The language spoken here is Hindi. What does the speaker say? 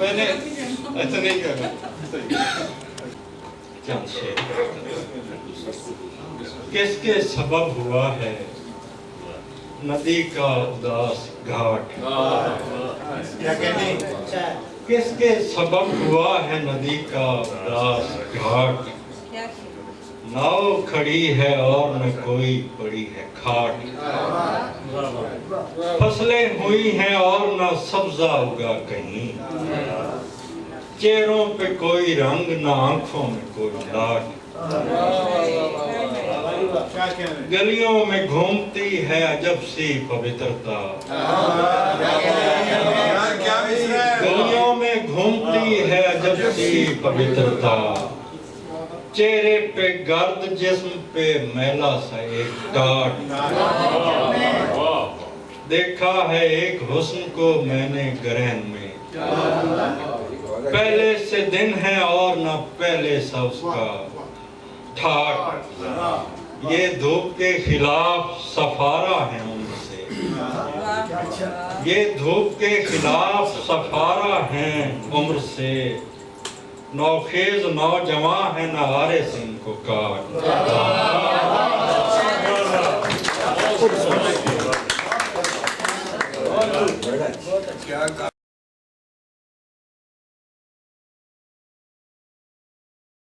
मैंने ऐसा नहीं किया। किसके सबब हुआ है नदी का उदास घाट? क्या कहने? किसके सबब हुआ है नदी का उदास घाट? नाव खड़ी है और न कोई पड़ी है खाट। फसलें हुई हैं और न सब्जा उगा कहीं। चेहरों पे कोई रंग न आंखों में कोई लाट। गलियों में घूमती है अजब सी पवित्रता। गलियों में घूमती है अजब सी पवित्रता। चेहरे पे गर्द, जिस्म पे मैला सा एक टाट। देखा है एक हुस्न को मैंने ग्रहण में। पहले से दिन है और न पहले सा उसका ठाट। ये धूप के खिलाफ सफारा है उनसे। ये धूप के खिलाफ सफारा है उम्र से। नौखेज नौजवान है न हारे सिंह को काट।